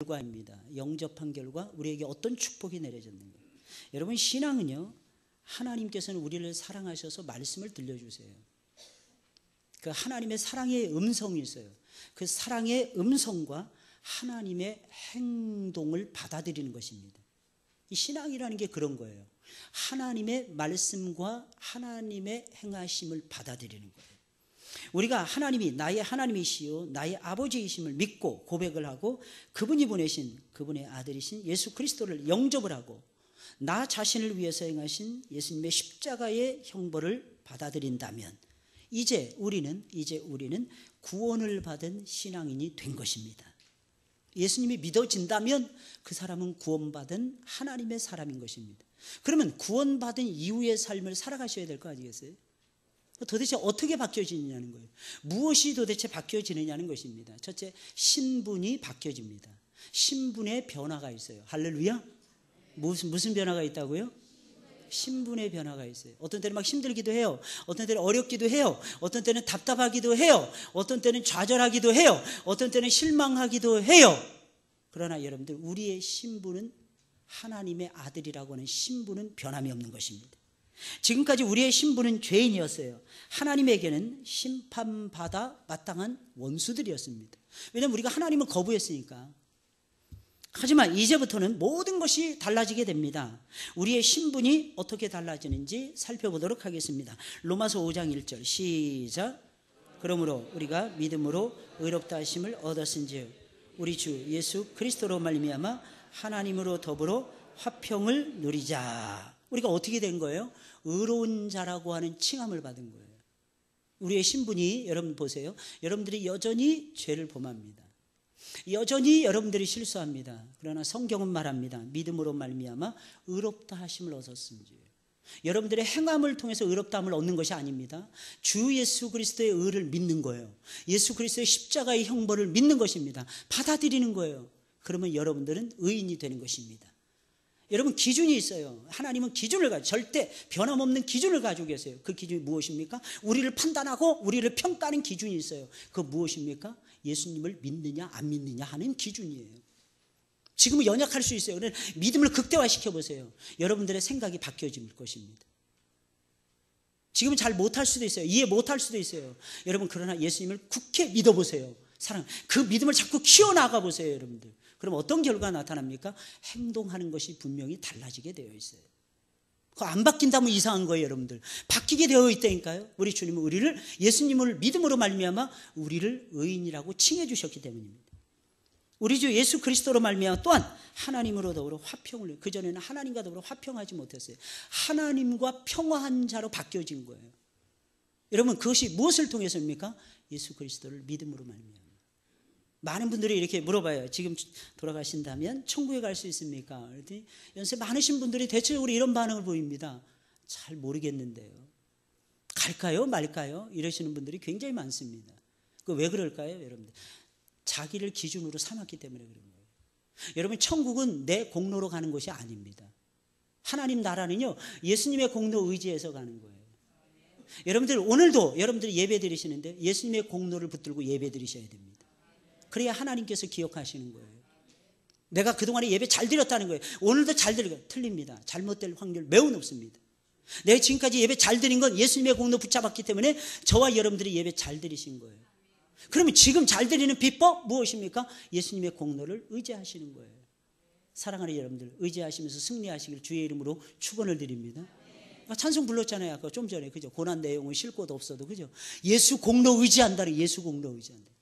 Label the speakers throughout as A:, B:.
A: 결과입니다. 영접한 결과 우리에게 어떤 축복이 내려졌는가. 여러분, 신앙은요, 하나님께서는 우리를 사랑하셔서 말씀을 들려주세요. 그 하나님의 사랑의 음성이 있어요. 그 사랑의 음성과 하나님의 행동을 받아들이는 것입니다. 이 신앙이라는 게 그런 거예요. 하나님의 말씀과 하나님의 행하심을 받아들이는 거예요. 우리가 하나님이 나의 하나님이시요 나의 아버지이심을 믿고 고백을 하고 그분이 보내신 그분의 아들이신 예수 그리스도를 영접을 하고 나 자신을 위해서 행하신 예수님의 십자가의 형벌을 받아들인다면 이제 우리는 구원을 받은 신앙인이 된 것입니다. 예수님이 믿어진다면 그 사람은 구원받은 하나님의 사람인 것입니다. 그러면 구원받은 이후의 삶을 살아가셔야 될 거 아니겠어요? 도대체 어떻게 바뀌어지느냐는 거예요. 무엇이 도대체 바뀌어지느냐는 것입니다. 첫째, 신분이 바뀌어집니다. 신분의 변화가 있어요. 할렐루야. 무슨 변화가 있다고요? 신분의 변화가 있어요. 어떤 때는 막 힘들기도 해요. 어떤 때는 어렵기도 해요. 어떤 때는 답답하기도 해요. 어떤 때는 좌절하기도 해요. 어떤 때는 실망하기도 해요. 그러나 여러분들, 우리의 신분은 하나님의 아들이라고 하는 신분은 변함이 없는 것입니다. 지금까지 우리의 신분은 죄인이었어요. 하나님에게는 심판받아 마땅한 원수들이었습니다. 왜냐하면 우리가 하나님을 거부했으니까. 하지만 이제부터는 모든 것이 달라지게 됩니다. 우리의 신분이 어떻게 달라지는지 살펴보도록 하겠습니다. 로마서 5장 1절 시작. 그러므로 우리가 믿음으로 의롭다 하심을 얻었은즉 우리 주 예수 그리스도로 말미암아 하나님으로 더불어 화평을 누리자. 우리가 어떻게 된 거예요? 의로운 자라고 하는 칭함을 받은 거예요. 우리의 신분이, 여러분 보세요. 여러분들이 여전히 죄를 범합니다. 여전히 여러분들이 실수합니다. 그러나 성경은 말합니다. 믿음으로 말미암아 의롭다 하심을 얻었은지. 여러분들의 행함을 통해서 의롭다함을 얻는 것이 아닙니다. 주 예수 그리스도의 의를 믿는 거예요. 예수 그리스도의 십자가의 형벌을 믿는 것입니다. 받아들이는 거예요. 그러면 여러분들은 의인이 되는 것입니다. 여러분, 기준이 있어요. 하나님은 기준을 가지고, 절대 변함없는 기준을 가지고 계세요. 그 기준이 무엇입니까? 우리를 판단하고 우리를 평가하는 기준이 있어요. 그 무엇입니까? 예수님을 믿느냐 안 믿느냐 하는 기준이에요. 지금은 연약할 수 있어요. 그러나 믿음을 극대화시켜 보세요. 여러분들의 생각이 바뀌어질 것입니다. 지금은 잘 못할 수도 있어요. 이해 못할 수도 있어요. 여러분, 그러나 예수님을 굳게 믿어보세요. 사랑, 그 믿음을 자꾸 키워나가 보세요. 여러분들. 그럼 어떤 결과가 나타납니까? 행동하는 것이 분명히 달라지게 되어 있어요. 그거 안 바뀐다면 이상한 거예요. 여러분들. 바뀌게 되어 있다니까요. 우리 주님은 우리를, 예수님을 믿음으로 말미암아 우리를 의인이라고 칭해 주셨기 때문입니다. 우리 주 예수 그리스도로 말미암아 또한 하나님으로 더불어 화평을, 그전에는 하나님과 더불어 화평하지 못했어요. 하나님과 평화한 자로 바뀌어진 거예요. 여러분, 그것이 무엇을 통해서입니까? 예수 그리스도를 믿음으로 말미암아. 많은 분들이 이렇게 물어봐요. 지금 돌아가신다면 천국에 갈 수 있습니까? 그랬더니 연세 많으신 분들이 대체적으로 이런 반응을 보입니다. 잘 모르겠는데요. 갈까요? 말까요? 이러시는 분들이 굉장히 많습니다. 그 왜 그럴까요? 여러분들, 자기를 기준으로 삼았기 때문에 그런 거예요. 여러분, 천국은 내 공로로 가는 것이 아닙니다. 하나님 나라는요, 예수님의 공로 의지해서 가는 거예요. 여러분들, 오늘도 여러분들이 예배 드리시는데 예수님의 공로를 붙들고 예배 드리셔야 됩니다. 그래야 하나님께서 기억하시는 거예요. 내가 그동안에 예배 잘 드렸다는 거예요. 오늘도 잘 드리고. 틀립니다. 잘못될 확률 매우 높습니다. 내가 지금까지 예배 잘 드린 건 예수님의 공로 붙잡았기 때문에 저와 여러분들이 예배 잘 드리신 거예요. 그러면 지금 잘 드리는 비법 무엇입니까? 예수님의 공로를 의지하시는 거예요. 사랑하는 여러분들, 의지하시면서 승리하시길 주의 이름으로 축원을 드립니다. 찬송 불렀잖아요. 아까 좀 전에. 그죠? 고난 내용은 쉴 곳 없어도. 그죠? 예수 공로 의지한다는, 예수 공로 의지한다.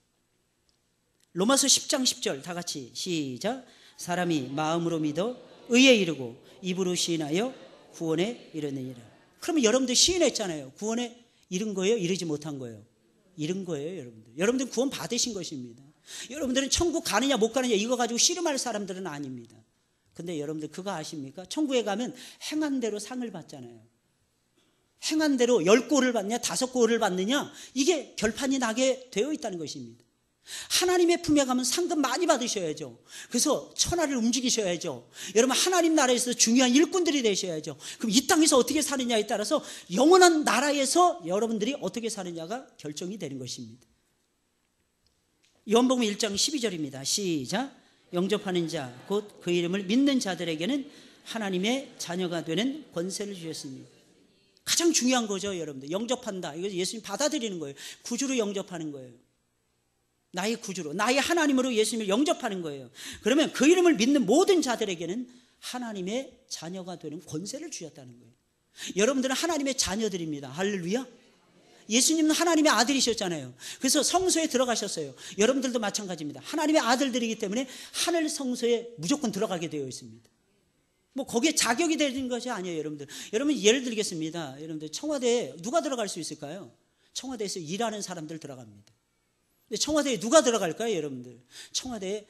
A: 로마서 10장 10절 다 같이 시작. 사람이 마음으로 믿어 의에 이르고 입으로 시인하여 구원에 이르느니라. 그러면 여러분들 시인했잖아요. 구원에 이른 거예요? 이르지 못한 거예요? 이른 거예요. 여러분들. 여러분들은 구원 받으신 것입니다. 여러분들은 천국 가느냐 못 가느냐 이거 가지고 씨름할 사람들은 아닙니다. 근데 여러분들 그거 아십니까? 천국에 가면 행한 대로 상을 받잖아요. 행한 대로 10골을 받느냐 5골을 받느냐, 이게 결판이 나게 되어 있다는 것입니다. 하나님의 품에 가면 상금 많이 받으셔야죠. 그래서 천하를 움직이셔야죠. 여러분, 하나님 나라에서 중요한 일꾼들이 되셔야죠. 그럼 이 땅에서 어떻게 사느냐에 따라서 영원한 나라에서 여러분들이 어떻게 사느냐가 결정이 되는 것입니다. 요한복음 1장 12절입니다. 시작. 영접하는 자, 곧 그 이름을 믿는 자들에게는 하나님의 자녀가 되는 권세를 주셨습니다. 가장 중요한 거죠, 여러분들. 영접한다. 이거 예수님 받아들이는 거예요. 구주로 영접하는 거예요. 나의 구주로, 나의 하나님으로 예수님을 영접하는 거예요. 그러면 그 이름을 믿는 모든 자들에게는 하나님의 자녀가 되는 권세를 주셨다는 거예요. 여러분들은 하나님의 자녀들입니다. 할렐루야. 예수님은 하나님의 아들이셨잖아요. 그래서 성소에 들어가셨어요. 여러분들도 마찬가지입니다. 하나님의 아들들이기 때문에 하늘 성소에 무조건 들어가게 되어 있습니다. 뭐 거기에 자격이 되는 것이 아니에요, 여러분들. 여러분 예를 들겠습니다. 여러분들 청와대에 누가 들어갈 수 있을까요? 청와대에서 일하는 사람들 들어갑니다. 근데 청와대에 누가 들어갈까요, 여러분들? 청와대에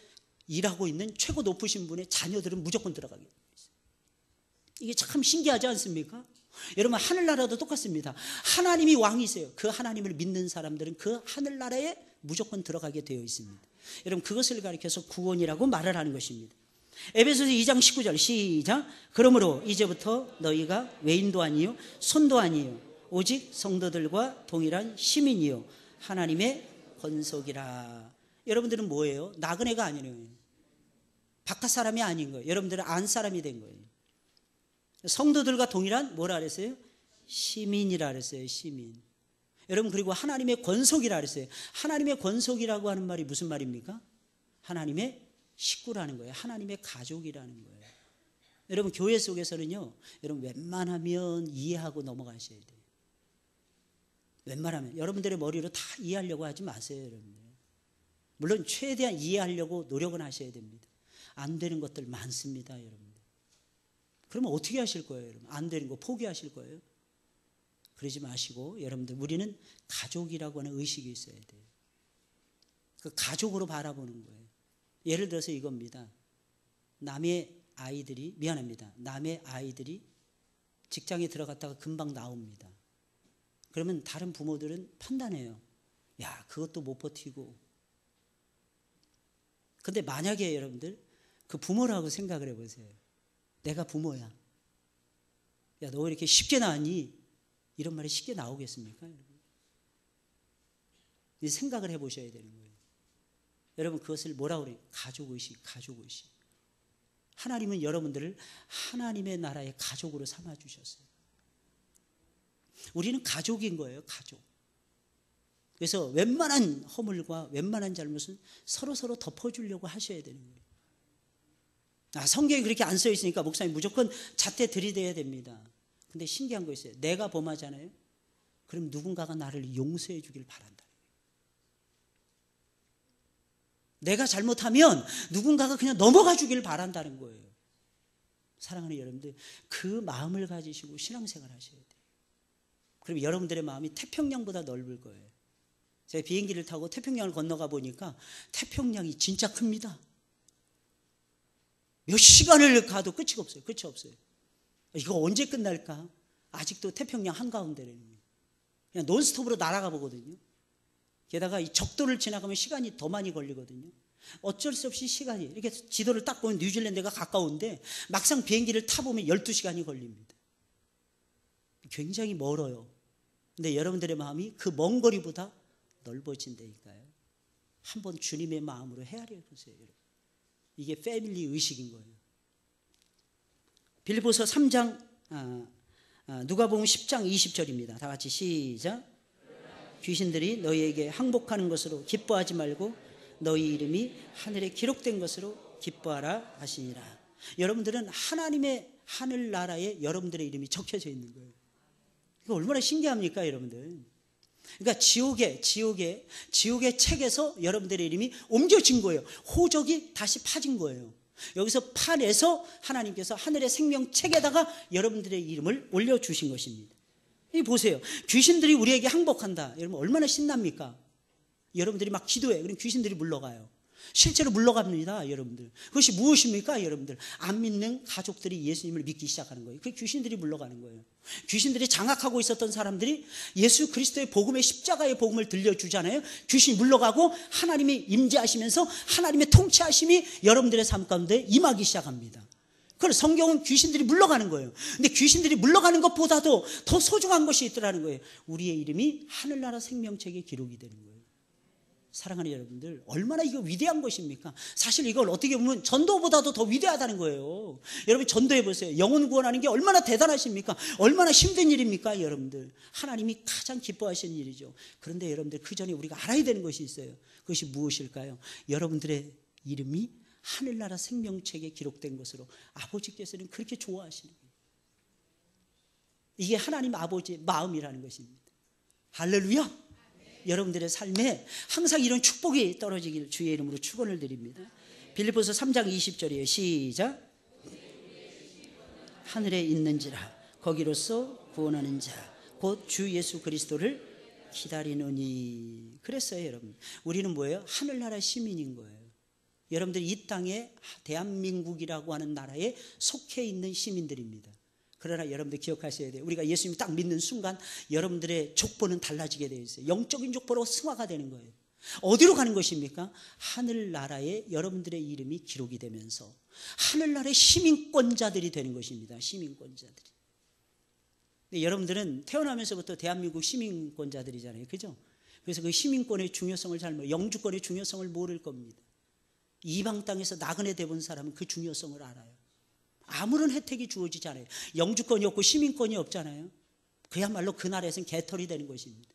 A: 일하고 있는 최고 높으신 분의 자녀들은 무조건 들어가게 돼요. 이게 참 신기하지 않습니까? 여러분 하늘나라도 똑같습니다. 하나님이 왕이세요. 그 하나님을 믿는 사람들은 그 하늘나라에 무조건 들어가게 되어 있습니다. 여러분 그것을 가리켜서 구원이라고 말을 하는 것입니다. 에베소서 2장 19절 시작. 그러므로 이제부터 너희가 외인도 아니요 손도 아니요 오직 성도들과 동일한 시민이요 하나님의 권속이라. 여러분들은 뭐예요? 나그네가 아니에요. 바깥 사람이 아닌 거예요. 여러분들은 안 사람이 된 거예요. 성도들과 동일한 뭐라 그랬어요? 시민이라 그랬어요. 시민. 여러분 그리고 하나님의 권속이라 그랬어요. 하나님의 권속이라고 하는 말이 무슨 말입니까? 하나님의 식구라는 거예요. 하나님의 가족이라는 거예요. 여러분 교회 속에서는요, 여러분 웬만하면 이해하고 넘어가셔야 돼요. 웬만하면 여러분들의 머리로 다 이해하려고 하지 마세요, 여러분들. 물론 최대한 이해하려고 노력은 하셔야 됩니다. 안 되는 것들 많습니다, 여러분. 그러면 어떻게 하실 거예요, 여러분? 안 되는 거 포기하실 거예요? 그러지 마시고 여러분들 우리는 가족이라고 하는 의식이 있어야 돼요. 그 가족으로 바라보는 거예요. 예를 들어서 이겁니다. 남의 아이들이 직장에 들어갔다가 금방 나옵니다. 그러면 다른 부모들은 판단해요. 야, 그것도 못 버티고. 근데 만약에 여러분들 그 부모라고 생각을 해보세요. 내가 부모야. 야, 너 왜 이렇게 쉽게 나왔니? 이런 말이 쉽게 나오겠습니까? 여러분? 이 생각을 해보셔야 되는 거예요. 여러분 그것을 뭐라고 그래요? 가족의식. 하나님은 여러분들을 하나님의 나라의 가족으로 삼아주셨어요. 우리는 가족인 거예요. 가족. 그래서 웬만한 허물과 웬만한 잘못은 서로 덮어주려고 하셔야 되는 거예요. 성경에 그렇게 안 써 있으니까 목사님 무조건 잣대 들이대야 됩니다. 근데 신기한 거 있어요. 내가 범하잖아요. 그럼 누군가가 나를 용서해 주길 바란다. 내가 잘못하면 누군가가 그냥 넘어가 주길 바란다는 거예요. 사랑하는 여러분들, 그 마음을 가지시고 신앙생활 하셔야 돼요. 그럼 여러분들의 마음이 태평양보다 넓을 거예요. 제가 비행기를 타고 태평양을 건너가 보니까 태평양이 진짜 큽니다. 몇 시간을 가도 끝이 없어요. 이거 언제 끝날까? 아직도 태평양 한가운데라는 거예요. 그냥 논스톱으로 날아가 보거든요. 게다가 이 적도를 지나가면 시간이 더 많이 걸리거든요. 어쩔 수 없이 시간이, 이렇게 지도를 딱 보면 뉴질랜드가 가까운데 막상 비행기를 타보면 12시간이 걸립니다. 굉장히 멀어요. 근데 여러분들의 마음이 그 먼 거리보다 넓어진다니까요. 한번 주님의 마음으로 헤아려 보세요, 여러분. 이게 패밀리 의식인 거예요. 빌립보서 3장, 누가복음 10장 20절입니다. 다 같이 시작. 귀신들이 너희에게 항복하는 것으로 기뻐하지 말고 너희 이름이 하늘에 기록된 것으로 기뻐하라 하시니라. 여러분들은 하나님의 하늘나라에 여러분들의 이름이 적혀져 있는 거예요. 이거 얼마나 신기합니까, 여러분들? 그러니까 지옥의 책에서 여러분들의 이름이 옮겨진 거예요. 호적이 다시 파진 거예요. 여기서 파내서 하나님께서 하늘의 생명책에다가 여러분들의 이름을 올려주신 것입니다. 이 보세요. 귀신들이 우리에게 항복한다. 여러분 얼마나 신납니까? 여러분들이 막 기도해. 그럼 귀신들이 물러가요. 실제로 물러갑니다, 여러분들. 그것이 무엇입니까, 여러분들? 안 믿는 가족들이 예수님을 믿기 시작하는 거예요. 그 귀신들이 물러가는 거예요. 귀신들이 장악하고 있었던 사람들이 예수 그리스도의 복음의 십자가의 복음을 들려주잖아요. 귀신이 물러가고 하나님이 임재하시면서 하나님의 통치하심이 여러분들의 삶 가운데 임하기 시작합니다. 그래서 성경은 귀신들이 물러가는 거예요. 근데 귀신들이 물러가는 것보다도 더 소중한 것이 있더라는 거예요. 우리의 이름이 하늘나라 생명책에 기록이 되는 거예요. 사랑하는 여러분들, 얼마나 이거 위대한 것입니까? 사실 이걸 어떻게 보면 전도보다도 더 위대하다는 거예요. 여러분 전도해 보세요. 영혼 구원하는 게 얼마나 대단하십니까? 얼마나 힘든 일입니까? 여러분들, 하나님이 가장 기뻐하시는 일이죠. 그런데 여러분들, 그 전에 우리가 알아야 되는 것이 있어요. 그것이 무엇일까요? 여러분들의 이름이 하늘나라 생명책에 기록된 것으로 아버지께서는 그렇게 좋아하시는 거예요. 이게 하나님 아버지의 마음이라는 것입니다. 할렐루야. 여러분들의 삶에 항상 이런 축복이 떨어지길 주의 이름으로 축원을 드립니다. 빌립보서 3장 20절이에요. 시작. 하늘에 있는지라 거기로서 구원하는 자 곧 주 예수 그리스도를 기다리노니. 그랬어요. 여러분, 우리는 뭐예요? 하늘나라 시민인 거예요. 여러분들, 이 땅에 대한민국이라고 하는 나라에 속해 있는 시민들입니다. 그러나 여러분들 기억하셔야 돼요. 우리가 예수님 딱 믿는 순간 여러분들의 족보는 달라지게 되어 있어요. 영적인 족보로 승화가 되는 거예요. 어디로 가는 것입니까? 하늘나라에 여러분들의 이름이 기록이 되면서 하늘나라의 시민권자들이 되는 것입니다. 시민권자들이. 근데 여러분들은 태어나면서부터 대한민국 시민권자들이잖아요. 그죠? 그래서 그 시민권의 중요성을 잘 모르고, 영주권의 중요성을 모를 겁니다. 이방 땅에서 나그네 돼본 사람은 그 중요성을 알아요. 아무런 혜택이 주어지지 않아요. 영주권이 없고 시민권이 없잖아요. 그야말로 그 나라에서는 개털이 되는 것입니다.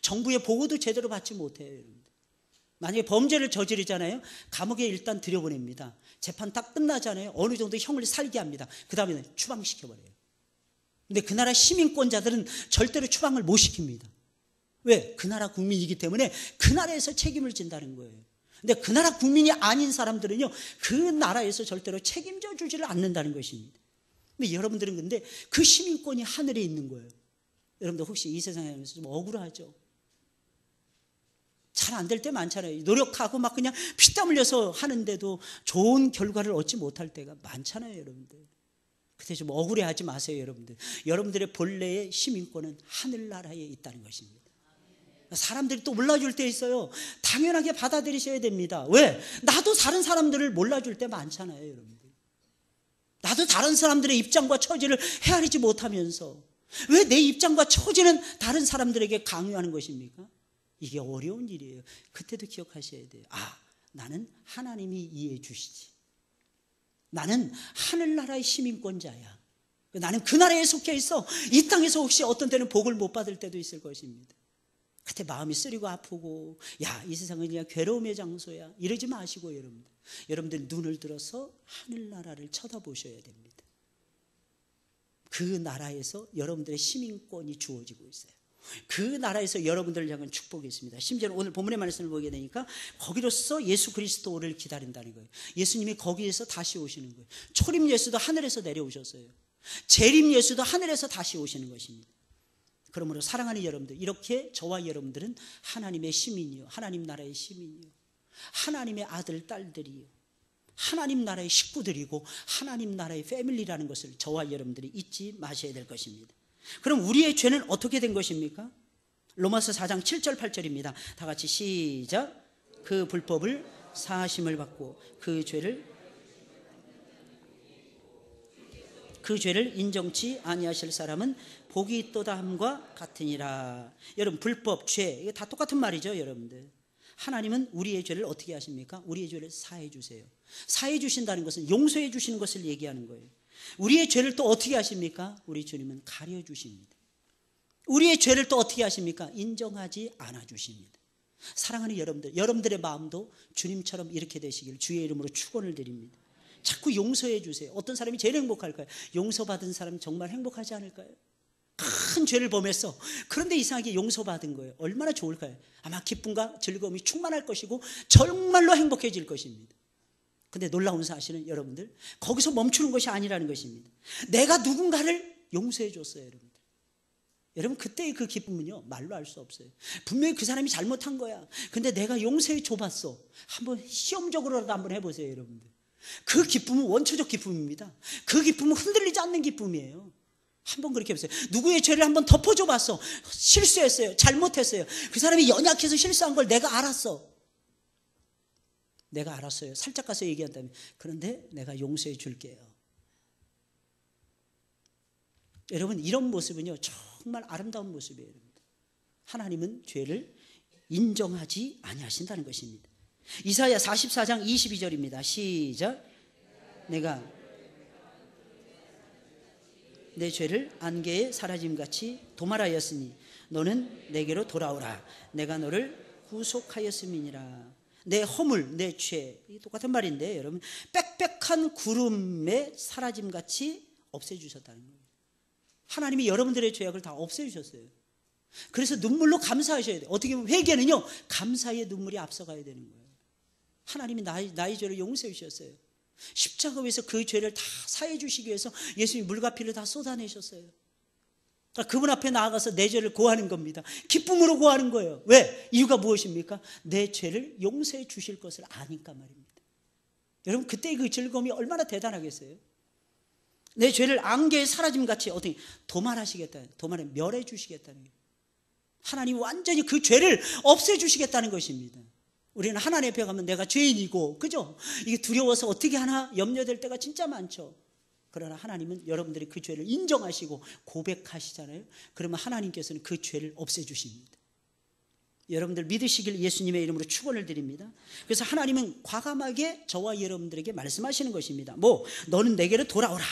A: 정부의 보호도 제대로 받지 못해요. 여러분들. 만약에 범죄를 저지르잖아요. 감옥에 일단 들여보냅니다. 재판 딱 끝나잖아요. 어느 정도 형을 살게 합니다. 그 다음에는 추방시켜버려요. 근데 그 나라 시민권자들은 절대로 추방을 못 시킵니다. 왜? 그 나라 국민이기 때문에 그 나라에서 책임을 진다는 거예요. 근데 그 나라 국민이 아닌 사람들은요, 그 나라에서 절대로 책임져 주지를 않는다는 것입니다. 근데 여러분들은 근데 그 시민권이 하늘에 있는 거예요. 여러분들 혹시 이 세상에 살면서 좀 억울하죠? 잘 안 될 때 많잖아요. 노력하고 막 그냥 피땀 흘려서 하는데도 좋은 결과를 얻지 못할 때가 많잖아요, 여러분들. 그때 좀 억울해하지 마세요, 여러분들. 여러분들의 본래의 시민권은 하늘나라에 있다는 것입니다. 사람들이 또 몰라줄 때 있어요. 당연하게 받아들이셔야 됩니다. 왜? 나도 다른 사람들을 몰라줄 때 많잖아요, 여러분들. 나도 다른 사람들의 입장과 처지를 헤아리지 못하면서 왜 내 입장과 처지는 다른 사람들에게 강요하는 것입니까? 이게 어려운 일이에요. 그때도 기억하셔야 돼요. 아, 나는 하나님이 이해해 주시지. 나는 하늘나라의 시민권자야. 나는 그 나라에 속해 있어. 이 땅에서 혹시 어떤 때는 복을 못 받을 때도 있을 것입니다. 그때 마음이 쓰리고 아프고, 야, 이 세상은 그냥 괴로움의 장소야, 이러지 마시고 여러분들 눈을 들어서 하늘나라를 쳐다보셔야 됩니다. 그 나라에서 여러분들의 시민권이 주어지고 있어요. 그 나라에서 여러분들을 향한 축복이 있습니다. 심지어는 오늘 본문의 말씀을 보게 되니까 거기로서 예수 그리스도를 기다린다는 거예요. 예수님이 거기에서 다시 오시는 거예요. 초림 예수도 하늘에서 내려오셨어요. 재림 예수도 하늘에서 다시 오시는 것입니다. 그러므로 사랑하는 여러분들, 이렇게 저와 여러분들은 하나님의 시민이요, 하나님 나라의 시민이요, 하나님의 아들, 딸들이요, 하나님 나라의 식구들이고 하나님 나라의 패밀리라는 것을 저와 여러분들이 잊지 마셔야 될 것입니다. 그럼 우리의 죄는 어떻게 된 것입니까? 로마서 4장 7절 8절입니다. 다 같이 시작. 그 불법을 사하심을 받고 그 죄를 인정치 아니하실 사람은 복이 있도다 함과 같으니라. 여러분, 불법, 죄, 이게 다 똑같은 말이죠, 여러분들. 하나님은 우리의 죄를 어떻게 하십니까? 우리의 죄를 사해 주세요. 사해 주신다는 것은 용서해 주시는 것을 얘기하는 거예요. 우리의 죄를 또 어떻게 하십니까? 우리 주님은 가려 주십니다. 우리의 죄를 또 어떻게 하십니까? 인정하지 않아 주십니다. 사랑하는 여러분들, 여러분들의 마음도 주님처럼 이렇게 되시길 주의 이름으로 축원을 드립니다. 자꾸 용서해 주세요. 어떤 사람이 제일 행복할까요? 용서받은 사람 정말 행복하지 않을까요? 큰 죄를 범했어. 그런데 이상하게 용서받은 거예요. 얼마나 좋을까요? 아마 기쁨과 즐거움이 충만할 것이고 정말로 행복해질 것입니다. 근데 놀라운 사실은 여러분들, 거기서 멈추는 것이 아니라는 것입니다. 내가 누군가를 용서해 줬어요, 여러분들. 여러분, 그때의 그 기쁨은요, 말로 할 수 없어요. 분명히 그 사람이 잘못한 거야. 근데 내가 용서해 줘봤어. 한번 시험적으로라도 한번 해보세요, 여러분들. 그 기쁨은 원초적 기쁨입니다. 그 기쁨은 흔들리지 않는 기쁨이에요. 한번 그렇게 해보세요. 누구의 죄를 한번 덮어줘 봤어. 실수했어요. 잘못했어요. 그 사람이 연약해서 실수한 걸 내가 알았어. 내가 알았어요. 살짝 가서 얘기한다면, 그런데 내가 용서해 줄게요. 여러분, 이런 모습은요, 정말 아름다운 모습이에요. 하나님은 죄를 인정하지 아니하신다는 것입니다. 이사야 44장 22절입니다. 시작. 내가 내 죄를 안개에 사라짐같이 도말하였으니 너는 내게로 돌아오라. 내가 너를 구속하였음이니라. 내 허물, 내 죄, 똑같은 말인데 여러분, 빽빽한 구름에 사라짐같이 없애주셨다는 거예요. 하나님이 여러분들의 죄악을 다 없애주셨어요. 그래서 눈물로 감사하셔야 돼요. 어떻게 보면 회개는요, 감사의 눈물이 앞서가야 되는 거예요. 하나님이 나의 죄를 용서해 주셨어요. 십자가 위에서 그 죄를 다 사해 주시기 위해서 예수님이 물과 피를 다 쏟아내셨어요. 그러니까 그분 앞에 나아가서 내 죄를 고하는 겁니다. 기쁨으로 고하는 거예요. 왜? 이유가 무엇입니까? 내 죄를 용서해 주실 것을 아니까 말입니다. 여러분, 그때 그 즐거움이 얼마나 대단하겠어요? 내 죄를 안개에 사라짐같이 어떻게 도말하시겠다는, 도말에 멸해 주시겠다는 거예요. 하나님이 완전히 그 죄를 없애 주시겠다는 것입니다. 우리는 하나님 앞에 가면 내가 죄인이고, 그죠? 이게 두려워서 어떻게 하나 염려될 때가 진짜 많죠. 그러나 하나님은 여러분들이 그 죄를 인정하시고 고백하시잖아요. 그러면 하나님께서는 그 죄를 없애주십니다. 여러분들 믿으시길 예수님의 이름으로 축원을 드립니다. 그래서 하나님은 과감하게 저와 여러분들에게 말씀하시는 것입니다. 너는 내게로 돌아오라.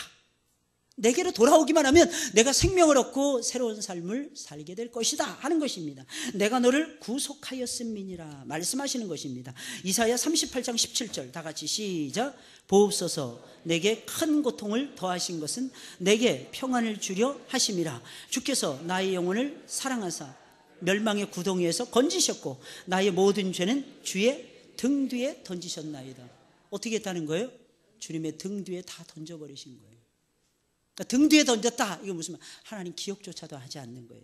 A: 내게로 돌아오기만 하면 내가 생명을 얻고 새로운 삶을 살게 될 것이다 하는 것입니다. 내가 너를 구속하였음이니라 말씀하시는 것입니다. 이사야 38장 17절 다 같이 시작. 보옵소서 내게 큰 고통을 더하신 것은 내게 평안을 주려 하심이라. 주께서 나의 영혼을 사랑하사 멸망의 구덩이에서 건지셨고 나의 모든 죄는 주의 등 뒤에 던지셨나이다. 어떻게 했다는 거예요? 주님의 등 뒤에 다 던져버리신 거예요. 그러니까 등 뒤에 던졌다. 이거 무슨 말? 하나님 기억조차도 하지 않는 거예요.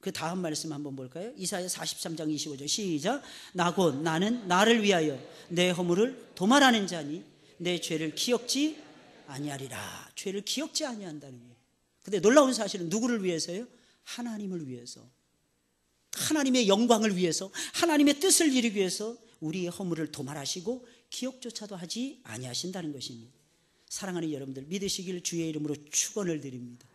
A: 그 다음 말씀 한번 볼까요? 이사야 43장 25절 시작. 나곧 나는 나를 위하여 내 허물을 도말하는 자니 내 죄를 기억지 아니하리라. 죄를 기억지 아니한다는 거예요. 근데 놀라운 사실은 누구를 위해서요? 하나님을 위해서, 하나님의 영광을 위해서, 하나님의 뜻을 이루기 위해서 우리의 허물을 도말하시고 기억조차도 하지 아니하신다는 것입니다. 사랑하는 여러분들, 믿으시길 주의 이름으로 축원을 드립니다.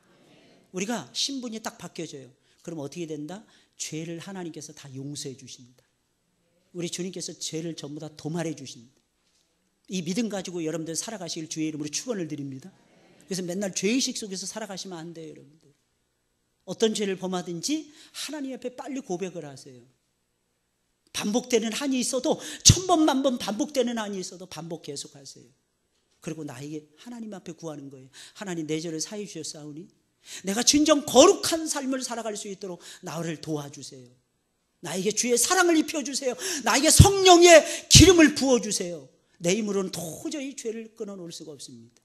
A: 우리가 신분이 딱 바뀌어져요. 그럼 어떻게 된다? 죄를 하나님께서 다 용서해 주십니다. 우리 주님께서 죄를 전부 다 도말해 주십니다. 이 믿음 가지고 여러분들 살아가시길 주의 이름으로 축원을 드립니다. 그래서 맨날 죄의식 속에서 살아가시면 안 돼요. 여러분들, 어떤 죄를 범하든지 하나님 앞에 빨리 고백을 하세요. 반복되는 한이 있어도 1000번 만번 반복되는 한이 있어도 반복 계속하세요. 그리고 나에게 하나님 앞에 구하는 거예요. 하나님, 내 죄를 사해 주셨사오니 내가 진정 거룩한 삶을 살아갈 수 있도록 나를 도와주세요. 나에게 주의 사랑을 입혀주세요. 나에게 성령의 기름을 부어주세요. 내 힘으로는 도저히 죄를 끊어놓을 수가 없습니다.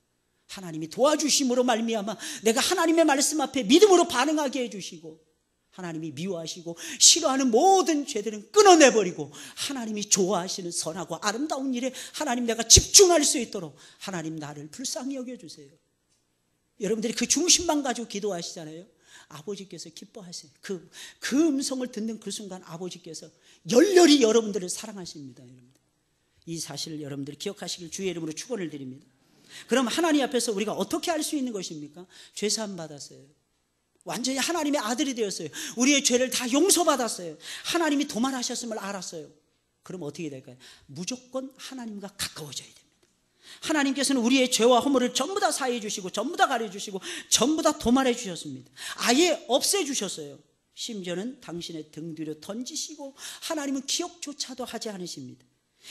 A: 하나님이 도와주심으로 말미암아 내가 하나님의 말씀 앞에 믿음으로 반응하게 해주시고, 하나님이 미워하시고 싫어하는 모든 죄들은 끊어내버리고 하나님이 좋아하시는 선하고 아름다운 일에 하나님 내가 집중할 수 있도록 하나님 나를 불쌍히 여겨주세요. 여러분들이 그 중심만 가지고 기도하시잖아요. 아버지께서 기뻐하세요. 그 음성을 듣는 그 순간 아버지께서 열렬히 여러분들을 사랑하십니다. 여러분들, 이 사실을 여러분들이 기억하시길 주의 이름으로 축원을 드립니다. 그럼 하나님 앞에서 우리가 어떻게 할 수 있는 것입니까? 죄사함 받았어요. 완전히 하나님의 아들이 되었어요. 우리의 죄를 다 용서받았어요. 하나님이 도말하셨음을 알았어요. 그럼 어떻게 될까요? 무조건 하나님과 가까워져야 됩니다. 하나님께서는 우리의 죄와 허물을 전부 다 사해 주시고 전부 다 가려 주시고 전부 다 도말해 주셨습니다. 아예 없애 주셨어요. 심지어는 당신의 등 뒤로 던지시고 하나님은 기억조차도 하지 않으십니다.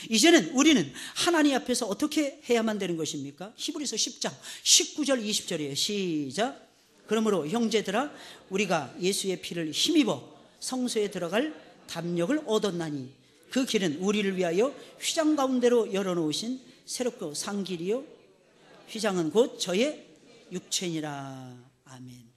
A: 이제는 우리는 하나님 앞에서 어떻게 해야만 되는 것입니까? 히브리서 10장 19절 20절이에요. 시작. 그러므로 형제들아, 우리가 예수의 피를 힘입어 성소에 들어갈 담력을 얻었나니 그 길은 우리를 위하여 휘장 가운데로 열어놓으신 새롭고 산 길이요 휘장은 곧 저의 육체니라. 아멘.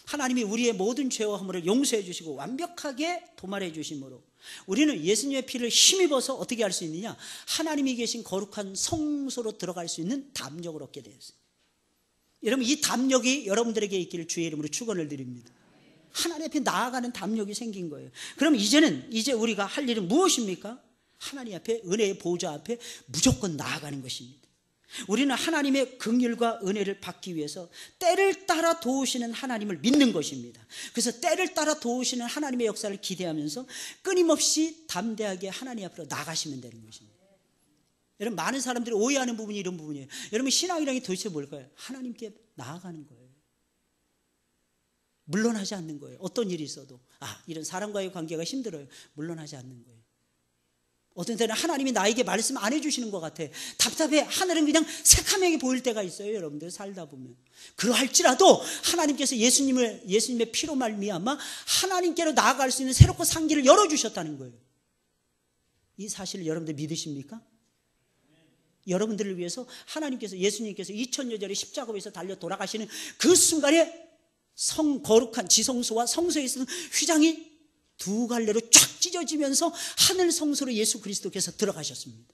A: 하나님이 우리의 모든 죄와 허물을 용서해 주시고 완벽하게 도말해 주심으로 우리는 예수님의 피를 힘입어서 어떻게 할 수 있느냐? 하나님이 계신 거룩한 성소로 들어갈 수 있는 담력을 얻게 되었어요. 여러분, 이 담력이 여러분들에게 있기를 주의 이름으로 축원을 드립니다. 하나님 앞에 나아가는 담력이 생긴 거예요. 그럼 이제 우리가 할 일은 무엇입니까? 하나님 앞에, 은혜의 보좌 앞에 무조건 나아가는 것입니다. 우리는 하나님의 긍휼과 은혜를 받기 위해서 때를 따라 도우시는 하나님을 믿는 것입니다. 그래서 때를 따라 도우시는 하나님의 역사를 기대하면서 끊임없이 담대하게 하나님 앞으로 나가시면 되는 것입니다. 여러분, 많은 사람들이 오해하는 부분이 이런 부분이에요. 여러분, 신앙이란 게 도대체 뭘까요? 하나님께 나아가는 거예요. 물러나지 않는 거예요. 어떤 일이 있어도 이런 사람과의 관계가 힘들어요. 물러나지 않는 거예요. 어떤 때는 하나님이 나에게 말씀 안 해주시는 것 같아. 답답해. 하늘은 그냥 새카매게 보일 때가 있어요. 여러분들 살다 보면. 그러할지라도 하나님께서 예수님의 피로 말미암아 하나님께로 나아갈 수 있는 새롭고 산 길을 열어주셨다는 거예요. 이 사실을 여러분들 믿으십니까? 여러분들을 위해서 하나님께서, 예수님께서 2000년 전에 십자가에서 달려 돌아가시는 그 순간에 거룩한 지성소와 성소에 있는 휘장이 두 갈래로 쫙 찢어지면서 하늘 성소로 예수 그리스도께서 들어가셨습니다.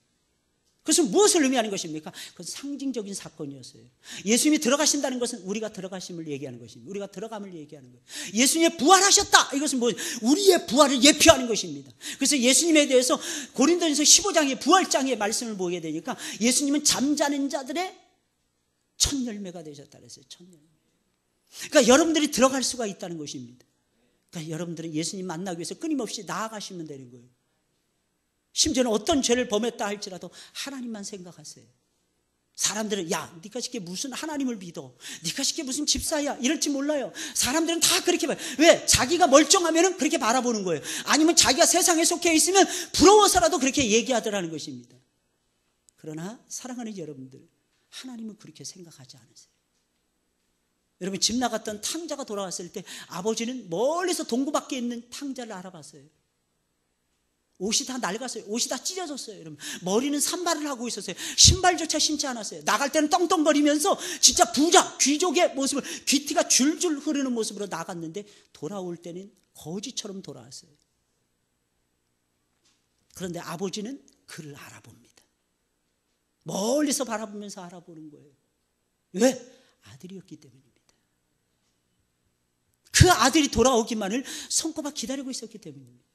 A: 그래서 무엇을 의미하는 것입니까? 그건 상징적인 사건이었어요. 예수님이 들어가신다는 것은 우리가 들어가심을 얘기하는 것입니다. 우리가 들어감을 얘기하는 거예요. 예수님이 부활하셨다. 이것은 우리의 부활을 예표하는 것입니다. 그래서 예수님에 대해서 고린도전서 15장의 부활장의 말씀을 보게 되니까 예수님은 잠자는 자들의 첫 열매가 되셨다 그랬어요. 첫 열매. 그러니까 여러분들이 들어갈 수가 있다는 것입니다. 그러니까 여러분들은 예수님 만나기 위해서 끊임없이 나아가시면 되는 거예요. 심지어는 어떤 죄를 범했다 할지라도 하나님만 생각하세요. 사람들은 네가 쉽게 무슨 하나님을 믿어, 네가 쉽게 무슨 집사야 이럴지 몰라요. 사람들은 다 그렇게 봐요. 왜? 자기가 멀쩡하면 그렇게 바라보는 거예요. 아니면 자기가 세상에 속해 있으면 부러워서라도 그렇게 얘기하더라는 것입니다. 그러나 사랑하는 여러분들, 하나님은 그렇게 생각하지 않으세요. 여러분, 집 나갔던 탕자가 돌아왔을 때 아버지는 멀리서 동구 밖에 있는 탕자를 알아봤어요. 옷이 다 낡았어요. 옷이 다 찢어졌어요. 여러분, 머리는 산발을 하고 있었어요. 신발조차 신지 않았어요. 나갈 때는 떵떵거리면서 진짜 부자 귀족의 모습을, 귀티가 줄줄 흐르는 모습으로 나갔는데 돌아올 때는 거지처럼 돌아왔어요. 그런데 아버지는 그를 알아봅니다. 멀리서 바라보면서 알아보는 거예요. 왜? 아들이었기 때문입니다. 그 아들이 돌아오기만을 손꼽아 기다리고 있었기 때문입니다.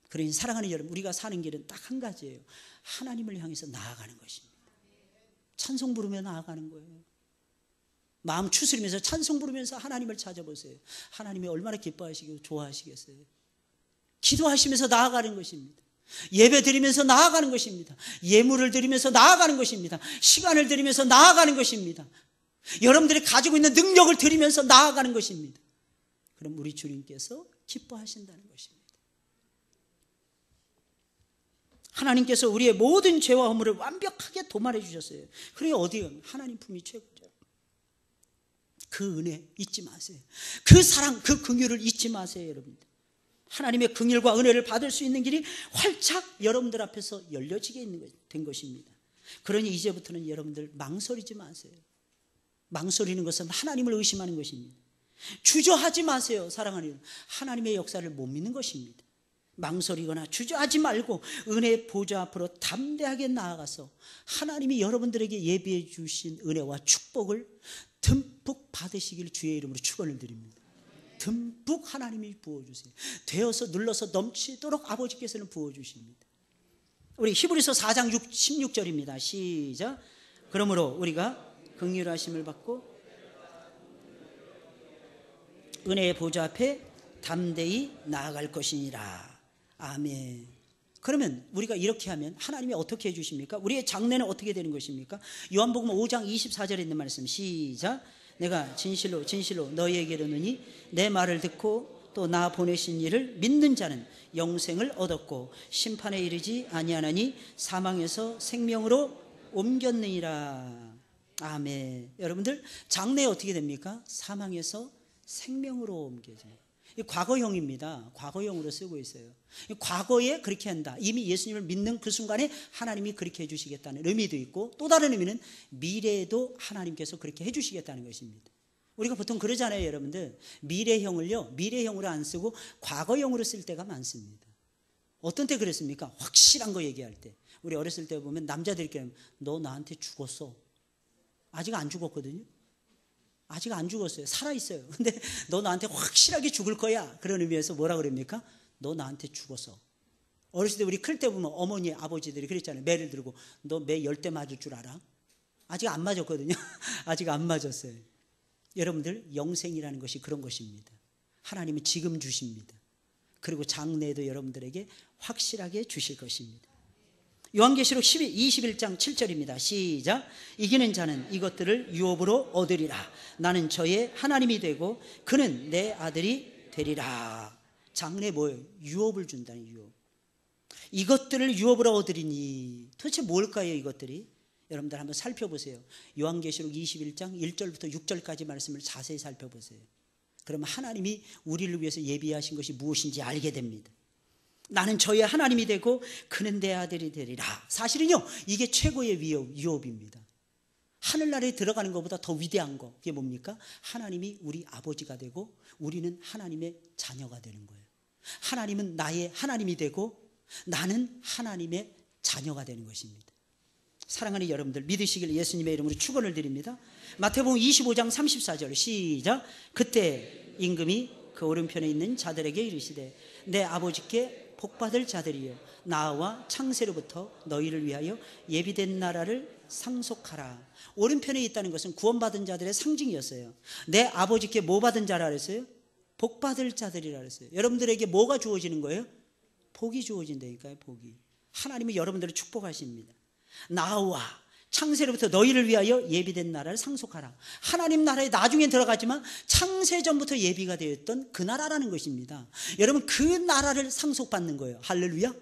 A: 그러니 사랑하는 여러분, 우리가 사는 길은 딱 한 가지예요. 하나님을 향해서 나아가는 것입니다. 찬송 부르며 나아가는 거예요. 마음 추스리면서 찬송 부르면서 하나님을 찾아보세요. 하나님이 얼마나 기뻐하시고 좋아하시겠어요. 기도하시면서 나아가는 것입니다. 예배 드리면서 나아가는 것입니다. 예물을 드리면서 나아가는 것입니다. 시간을 드리면서 나아가는 것입니다. 여러분들이 가지고 있는 능력을 드리면서 나아가는 것입니다. 그럼 우리 주님께서 기뻐하신다는 것입니다. 하나님께서 우리의 모든 죄와 허물을 완벽하게 도말해 주셨어요. 그러니 어디요? 하나님 품이 최고죠. 그 은혜 잊지 마세요. 그 사랑, 그 긍휼을 잊지 마세요, 여러분들. 하나님의 긍휼과 은혜를 받을 수 있는 길이 활짝 여러분들 앞에서 열려지게 된 것입니다. 그러니 이제부터는 여러분들 망설이지 마세요. 망설이는 것은 하나님을 의심하는 것입니다. 주저하지 마세요. 사랑하는 여러분, 하나님의 역사를 못 믿는 것입니다. 망설이거나 주저하지 말고 은혜의 보좌 앞으로 담대하게 나아가서 하나님이 여러분들에게 예비해 주신 은혜와 축복을 듬뿍 받으시길 주의 이름으로 축원을 드립니다. 듬뿍 하나님이 부어주세요. 되어서 눌러서 넘치도록 아버지께서는 부어주십니다. 우리 히브리서 4장 16절입니다. 시작. 그러므로 우리가 긍휼하심을 받고 은혜의 보좌 앞에 담대히 나아갈 것이니라. 아멘. 그러면 우리가 이렇게 하면 하나님이 어떻게 해주십니까? 우리의 장래는 어떻게 되는 것입니까? 요한복음 5장 24절에 있는 말씀 시작. 내가 진실로 진실로 너희에게 이르노니 내 말을 듣고 또 나 보내신 이를 믿는 자는 영생을 얻었고 심판에 이르지 아니하나니 사망에서 생명으로 옮겼느니라. 아멘. 여러분들 장래 어떻게 됩니까? 사망에서 생명으로 옮겨져요. 과거형입니다. 과거형으로 쓰고 있어요. 과거에 그렇게 한다. 이미 예수님을 믿는 그 순간에 하나님이 그렇게 해주시겠다는 의미도 있고, 또 다른 의미는 미래에도 하나님께서 그렇게 해주시겠다는 것입니다. 우리가 보통 그러잖아요, 여러분들. 미래형으로 안 쓰고 과거형으로 쓸 때가 많습니다. 어떤 때 그랬습니까? 확실한 거 얘기할 때. 우리 어렸을 때 보면 남자들끼리 너 나한테 죽었어. 아직 안 죽었거든요. 아직 안 죽었어요. 살아있어요. 근데 너 나한테 확실하게 죽을 거야. 그런 의미에서 뭐라 그럽니까? 너 나한테 죽었어. 어렸을 때 우리 클 때 보면 어머니 아버지들이 그랬잖아요. 매를 들고 너 매 10대 맞을 줄 알아? 아직 안 맞았거든요. 아직 안 맞았어요. 여러분들 영생이라는 것이 그런 것입니다. 하나님은 지금 주십니다. 그리고 장래에도 여러분들에게 확실하게 주실 것입니다. 요한계시록 21장 7절입니다. 시작. 이기는 자는 이것들을 유업으로 얻으리라. 나는 저의 하나님이 되고 그는 내 아들이 되리라. 장래 뭐예요? 유업을 준다는 유업. 이것들을 유업으로 얻으리니 도대체 뭘까요? 이것들이 여러분들 한번 살펴보세요. 요한계시록 21장 1절부터 6절까지 말씀을 자세히 살펴보세요. 그러면 하나님이 우리를 위해서 예비하신 것이 무엇인지 알게 됩니다. 나는 저의 하나님이 되고 그는 내 아들이 되리라. 사실은요, 이게 최고의 유업입니다. 하늘나라에 들어가는 것보다 더 위대한 거, 그게 뭡니까? 하나님이 우리 아버지가 되고 우리는 하나님의 자녀가 되는 거예요. 하나님은 나의 하나님이 되고 나는 하나님의 자녀가 되는 것입니다. 사랑하는 여러분들, 믿으시길 예수님의 이름으로 축원을 드립니다. 마태복음 25장 34절 시작. 그때 임금이 그 오른편에 있는 자들에게 이르시되 내 아버지께 복받을 자들이여 나와 창세로부터 너희를 위하여 예비된 나라를 상속하라. 오른편에 있다는 것은 구원받은 자들의 상징이었어요. 내 아버지께 뭐 받은 자라 그랬어요? 복받을 자들이라 그랬어요. 여러분들에게 뭐가 주어지는 거예요? 복이 주어진다니까요. 복이. 하나님은 여러분들을 축복하십니다. 나와 창세로부터 너희를 위하여 예비된 나라를 상속하라. 하나님 나라에 나중에 들어가지만 창세전부터 예비가 되었던 그 나라라는 것입니다. 여러분 그 나라를 상속받는 거예요. 할렐루야.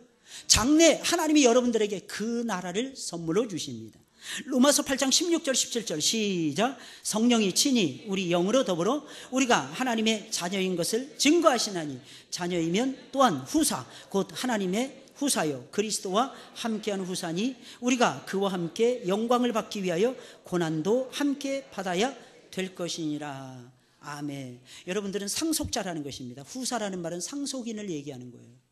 A: 장래 하나님이 여러분들에게 그 나라를 선물로 주십니다. 로마서 8장 16절 17절 시작. 성령이 친히 우리 영으로 더불어 우리가 하나님의 자녀인 것을 증거하시나니 자녀이면 또한 후사 곧 하나님의 후사요 그리스도와 함께한 후사니 우리가 그와 함께 영광을 받기 위하여 고난도 함께 받아야 될 것이니라. 아멘. 여러분들은 상속자라는 것입니다. 후사라는 말은 상속인을 얘기하는 거예요.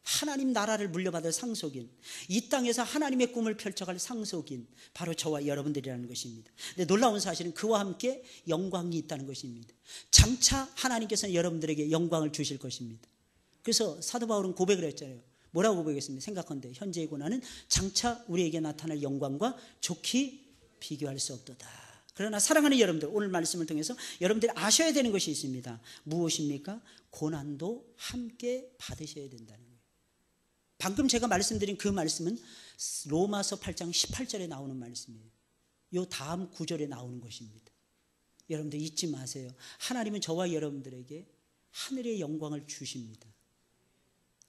A: 하나님 나라를 물려받을 상속인, 이 땅에서 하나님의 꿈을 펼쳐갈 상속인, 바로 저와 여러분들이라는 것입니다. 근데 놀라운 사실은 그와 함께 영광이 있다는 것입니다. 장차 하나님께서는 여러분들에게 영광을 주실 것입니다. 그래서 사도 바울은 고백을 했잖아요. 뭐라고 고백했습니까? 생각한데 현재의 고난은 장차 우리에게 나타날 영광과 좋게 비교할 수 없도다. 그러나 사랑하는 여러분들, 오늘 말씀을 통해서 여러분들이 아셔야 되는 것이 있습니다. 무엇입니까? 고난도 함께 받으셔야 된다는 거예요. 방금 제가 말씀드린 그 말씀은 로마서 8장 18절에 나오는 말씀이에요. 이 다음 구절에 나오는 것입니다. 여러분들 잊지 마세요. 하나님은 저와 여러분들에게 하늘의 영광을 주십니다.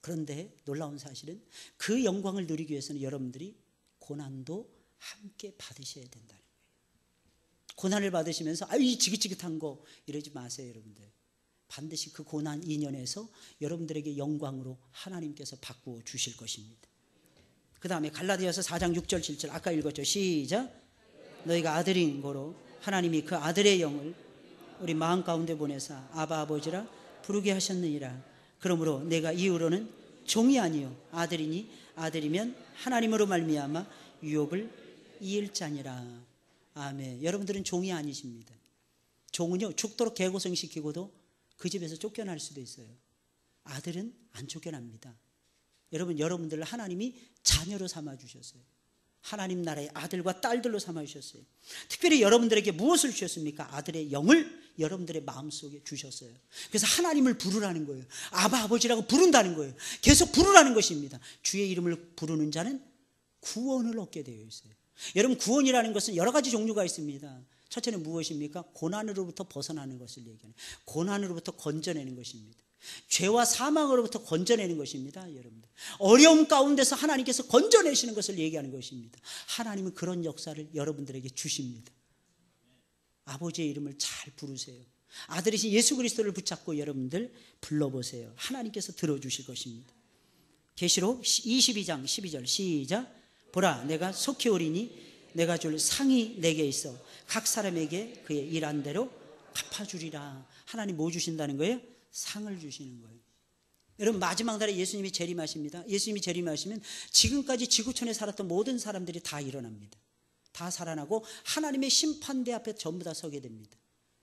A: 그런데 놀라운 사실은 그 영광을 누리기 위해서는 여러분들이 고난도 함께 받으셔야 된다는 거예요. 고난을 받으시면서 아유 지긋지긋한 거 이러지 마세요. 여러분들 반드시 그 고난 인연에서 여러분들에게 영광으로 하나님께서 바꾸어 주실 것입니다. 그 다음에 갈라디아서 4장 6절 7절 아까 읽었죠. 시작. 너희가 아들인 거로 하나님이 그 아들의 영을 우리 마음 가운데 보내사 아바 아버지라 부르게 하셨느니라. 그러므로 내가 이후로는 종이 아니요 아들이니 아들이면 하나님으로 말미암아 유업을 이을 자니라. 아멘. 여러분들은 종이 아니십니다. 종은요 죽도록 개고생시키고도 그 집에서 쫓겨날 수도 있어요. 아들은 안 쫓겨납니다. 여러분들을 하나님이 자녀로 삼아주셨어요. 하나님 나라의 아들과 딸들로 삼아주셨어요. 특별히 여러분들에게 무엇을 주셨습니까? 아들의 영을 여러분들의 마음속에 주셨어요. 그래서 하나님을 부르라는 거예요. 아바 아버지라고 부른다는 거예요. 계속 부르라는 것입니다. 주의 이름을 부르는 자는 구원을 얻게 되어 있어요. 여러분 구원이라는 것은 여러 가지 종류가 있습니다. 첫째는 무엇입니까? 고난으로부터 벗어나는 것을 얘기하는, 고난으로부터 건져내는 것입니다. 죄와 사망으로부터 건져내는 것입니다. 여러분들 어려움 가운데서 하나님께서 건져내시는 것을 얘기하는 것입니다. 하나님은 그런 역사를 여러분들에게 주십니다. 아버지의 이름을 잘 부르세요. 아들이신 예수 그리스도를 붙잡고 여러분들 불러보세요. 하나님께서 들어주실 것입니다. 계시록 22장 12절 시작. 보라 내가 속히 오리니 내가 줄 상이 내게 있어 각 사람에게 그의 일한 대로 갚아주리라. 하나님 뭐 주신다는 거예요? 상을 주시는 거예요. 여러분 마지막 날에 예수님이 재림하십니다. 예수님이 재림하시면 지금까지 지구촌에 살았던 모든 사람들이 다 일어납니다. 다 살아나고 하나님의 심판대 앞에 전부 다 서게 됩니다.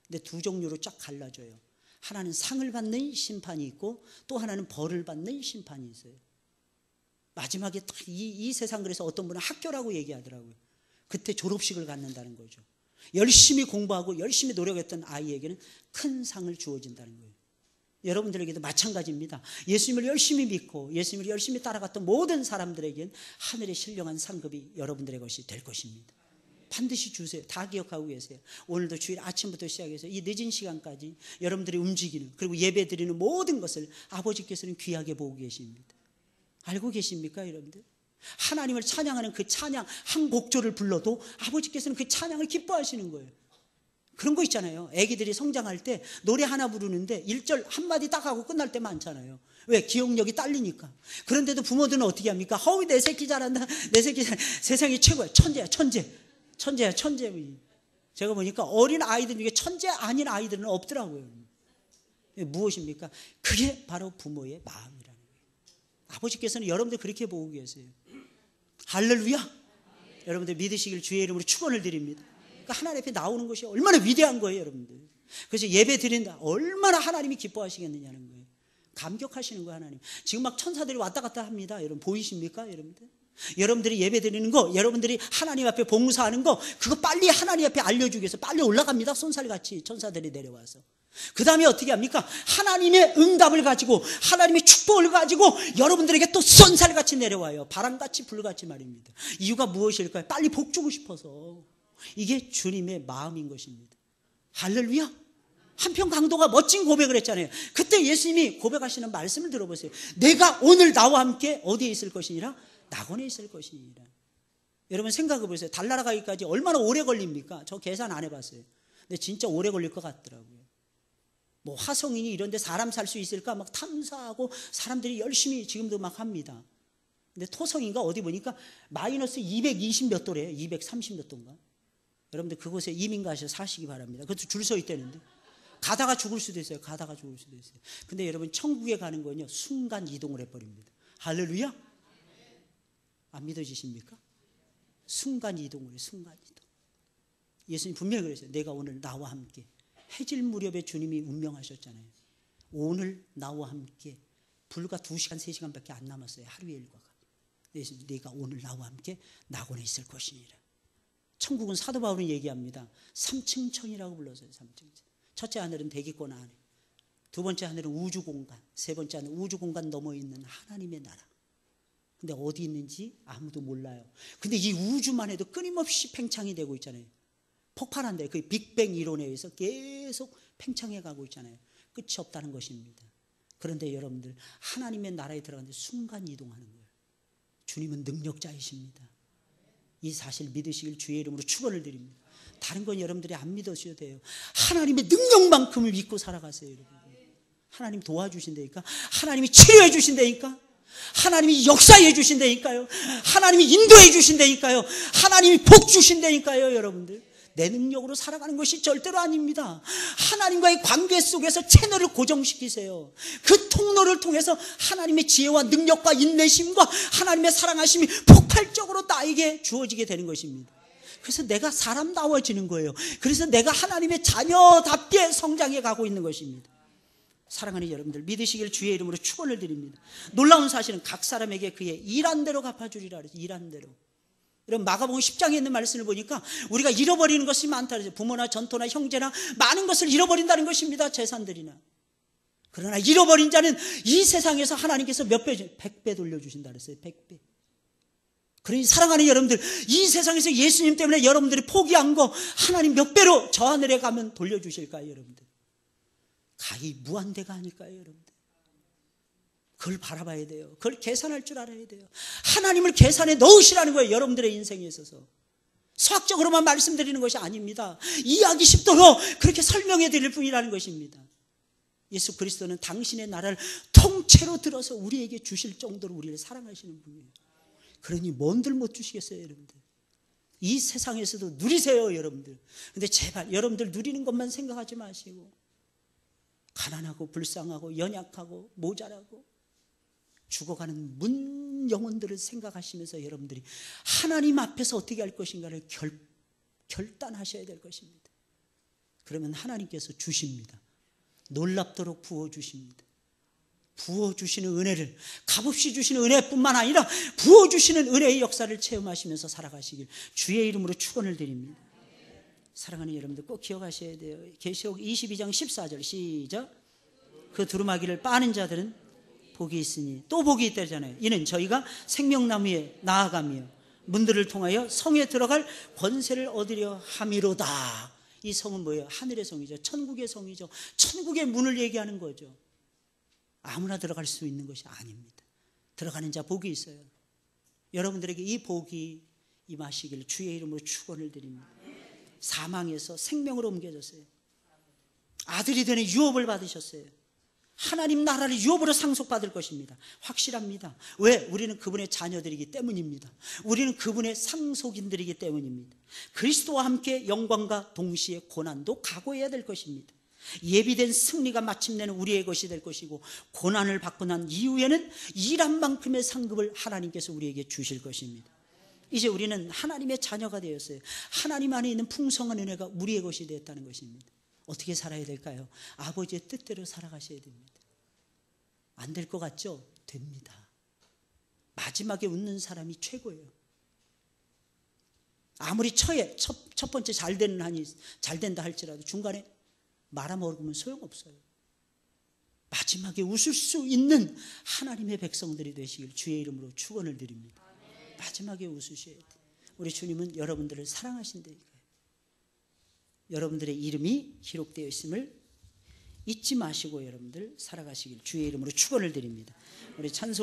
A: 근데 두 종류로 쫙 갈라져요. 하나는 상을 받는 심판이 있고 또 하나는 벌을 받는 심판이 있어요. 마지막에 딱 이 세상, 그래서 어떤 분은 학교라고 얘기하더라고요. 그때 졸업식을 갖는다는 거죠. 열심히 공부하고 열심히 노력했던 아이에게는 큰 상을 주어진다는 거예요. 여러분들에게도 마찬가지입니다. 예수님을 열심히 믿고 예수님을 열심히 따라갔던 모든 사람들에게는 하늘의 신령한 상급이 여러분들의 것이 될 것입니다. 반드시 주세요. 다 기억하고 계세요. 오늘도 주일 아침부터 시작해서 이 늦은 시간까지 여러분들이 움직이는, 그리고 예배 드리는 모든 것을 아버지께서는 귀하게 보고 계십니다. 알고 계십니까, 여러분들? 하나님을 찬양하는 그 찬양 한 곡조를 불러도 아버지께서는 그 찬양을 기뻐하시는 거예요. 그런 거 있잖아요. 애기들이 성장할 때 노래 하나 부르는데 1절 한마디 딱 하고 끝날 때 많잖아요. 왜? 기억력이 딸리니까. 그런데도 부모들은 어떻게 합니까? 허우, 내 새끼 잘한다, 내 새끼 세상이 최고야, 천재야, 천재야. 제가 보니까 어린 아이들 중에 천재 아닌 아이들은 없더라고요. 무엇입니까? 그게 바로 부모의 마음이라는 거예요. 아버지께서는 여러분들 그렇게 보고 계세요. 할렐루야. 여러분들 믿으시길 주의 이름으로 축원을 드립니다. 그러니까 하나님 앞에 나오는 것이 얼마나 위대한 거예요, 여러분들. 그래서 예배 드린다, 얼마나 하나님이 기뻐하시겠느냐는 거예요. 감격하시는 거예요, 하나님. 지금 막 천사들이 왔다 갔다 합니다. 여러분 보이십니까, 여러분들? 여러분들이 예배 드리는 거, 여러분들이 하나님 앞에 봉사하는 거, 그거 빨리 하나님 앞에 알려주기 위해서 빨리 올라갑니다. 손살같이 천사들이 내려와서. 그 다음에 어떻게 합니까? 하나님의 응답을 가지고, 하나님의 축복을 가지고 여러분들에게 또 손살같이 내려와요. 바람같이 불같이 말입니다. 이유가 무엇일까요? 빨리 복 주고 싶어서. 이게 주님의 마음인 것입니다. 할렐루야. 한편 강도가 멋진 고백을 했잖아요. 그때 예수님이 고백하시는 말씀을 들어보세요. 내가 오늘 나와 함께 어디에 있을 것이니라? 낙원에 있을 것이니라. 여러분 생각해 보세요. 달나라 가기까지 얼마나 오래 걸립니까? 저 계산 안 해봤어요. 근데 진짜 오래 걸릴 것 같더라고요. 뭐 화성인이 이런 데 사람 살 수 있을까 막 탐사하고 사람들이 열심히 지금도 막 합니다. 근데 토성인가 어디 보니까 마이너스 220 몇 도래요. 230 몇 도인가. 여러분들 그곳에 이민 가셔서 사시기 바랍니다. 그것도 줄 서 있다는데. 가다가 죽을 수도 있어요. 가다가 죽을 수도 있어요. 근데 여러분 천국에 가는 건요, 순간 이동을 해버립니다. 할렐루야. 안 믿어지십니까? 순간 이동을 해요. 순간 이동. 예수님 분명히 그랬어요. 내가 오늘 나와 함께. 해질 무렵에 주님이 운명하셨잖아요. 오늘 나와 함께. 불과 2시간 3시간밖에 안 남았어요. 하루의 일과가. 예수님, 내가 오늘 나와 함께 낙원에 있을 것이니라. 천국은 사도 바울은 얘기합니다. 3층 천이라고 불렀어요. 3층 천. 첫째 하늘은 대기권 안에, 두 번째 하늘은 우주공간, 세 번째 하늘은 우주공간 넘어 있는 하나님의 나라. 근데 어디 있는지 아무도 몰라요. 근데 이 우주만 해도 끊임없이 팽창이 되고 있잖아요. 폭발한대. 그 빅뱅 이론에 의해서 계속 팽창해 가고 있잖아요. 끝이 없다는 것입니다. 그런데 여러분들 하나님의 나라에 들어가는데 순간 이동하는 거예요. 주님은 능력자이십니다. 이 사실 믿으시길 주의 이름으로 축원을 드립니다. 다른 건 여러분들이 안 믿으셔도 돼요. 하나님의 능력만큼을 믿고 살아가세요, 여러분. 하나님 도와주신다니까. 하나님이 치료해 주신다니까. 하나님이 역사해 주신다니까요. 하나님이 인도해 주신다니까요. 하나님이 복 주신다니까요, 여러분들. 내 능력으로 살아가는 것이 절대로 아닙니다. 하나님과의 관계 속에서 채널을 고정시키세요. 그 통로를 통해서 하나님의 지혜와 능력과 인내심과 하나님의 사랑하심이 폭발적으로 나에게 주어지게 되는 것입니다. 그래서 내가 사람다워지는 거예요. 그래서 내가 하나님의 자녀답게 성장해 가고 있는 것입니다. 사랑하는 여러분들, 믿으시길 주의 이름으로 축원을 드립니다. 놀라운 사실은 각 사람에게 그의 일한 대로 갚아주리라 그랬어요. 일한 대로. 여러분 마가복음 10장에 있는 말씀을 보니까 우리가 잃어버리는 것이 많다 그랬어요. 부모나 전토나 형제나 많은 것을 잃어버린다는 것입니다. 재산들이나. 그러나 잃어버린 자는 이 세상에서 하나님께서 몇 배, 100배 돌려주신다 그랬어요. 100배. 그러니 사랑하는 여러분들, 이 세상에서 예수님 때문에 여러분들이 포기한 거 하나님 몇 배로 저 하늘에 가면 돌려주실까요, 여러분들? 가히 무한대가 아닐까요, 여러분들? 그걸 바라봐야 돼요. 그걸 계산할 줄 알아야 돼요. 하나님을 계산에 넣으시라는 거예요, 여러분들의 인생에 있어서. 수학적으로만 말씀드리는 것이 아닙니다. 이해하기 쉽도록 그렇게 설명해 드릴 뿐이라는 것입니다. 예수 그리스도는 당신의 나라를 통째로 들어서 우리에게 주실 정도로 우리를 사랑하시는 분이에요. 그러니 뭔들 못 주시겠어요, 여러분들? 이 세상에서도 누리세요, 여러분들. 근데 제발 여러분들 누리는 것만 생각하지 마시고 가난하고 불쌍하고 연약하고 모자라고 죽어가는 문 영혼들을 생각하시면서 여러분들이 하나님 앞에서 어떻게 할 것인가를 결단하셔야 될 것입니다. 그러면 하나님께서 주십니다. 놀랍도록 부어주십니다. 부어주시는 은혜를, 값없이 주시는 은혜뿐만 아니라 부어주시는 은혜의 역사를 체험하시면서 살아가시길 주의 이름으로 축원을 드립니다. 사랑하는 여러분들 꼭 기억하셔야 돼요. 계시록 22장 14절 시작. 그 두루마기를 빠는 자들은 복이 있으니, 또 복이 있다잖아요. 이는 저희가 생명나무에 나아가며 문들을 통하여 성에 들어갈 권세를 얻으려 함이로다. 이 성은 뭐예요? 하늘의 성이죠. 천국의 성이죠. 천국의 문을 얘기하는 거죠. 아무나 들어갈 수 있는 것이 아닙니다. 들어가는 자 복이 있어요. 여러분들에게 이 복이 임하시길 주의 이름으로 축원을 드립니다. 사망에서 생명으로 옮겨졌어요. 아들이 되는 유업을 받으셨어요. 하나님 나라를 유업으로 상속받을 것입니다. 확실합니다. 왜? 우리는 그분의 자녀들이기 때문입니다. 우리는 그분의 상속인들이기 때문입니다. 그리스도와 함께 영광과 동시에 고난도 각오해야 될 것입니다. 예비된 승리가 마침내는 우리의 것이 될 것이고, 고난을 받고 난 이후에는 일한 만큼의 상급을 하나님께서 우리에게 주실 것입니다. 이제 우리는 하나님의 자녀가 되었어요. 하나님 안에 있는 풍성한 은혜가 우리의 것이 되었다는 것입니다. 어떻게 살아야 될까요? 아버지의 뜻대로 살아가셔야 됩니다. 안 될 것 같죠? 됩니다. 마지막에 웃는 사람이 최고예요. 아무리 첫 번째 잘 된다 할지라도 중간에 말아먹으면 소용없어요. 마지막에 웃을 수 있는 하나님의 백성들이 되시길 주의 이름으로 축원을 드립니다. 마지막에 웃으셔야 돼요. 우리 주님은 여러분들을 사랑하신다니까요. 여러분들의 이름이 기록되어 있음을 잊지 마시고 여러분들 살아가시길 주의 이름으로 축원을 드립니다. 우리 찬송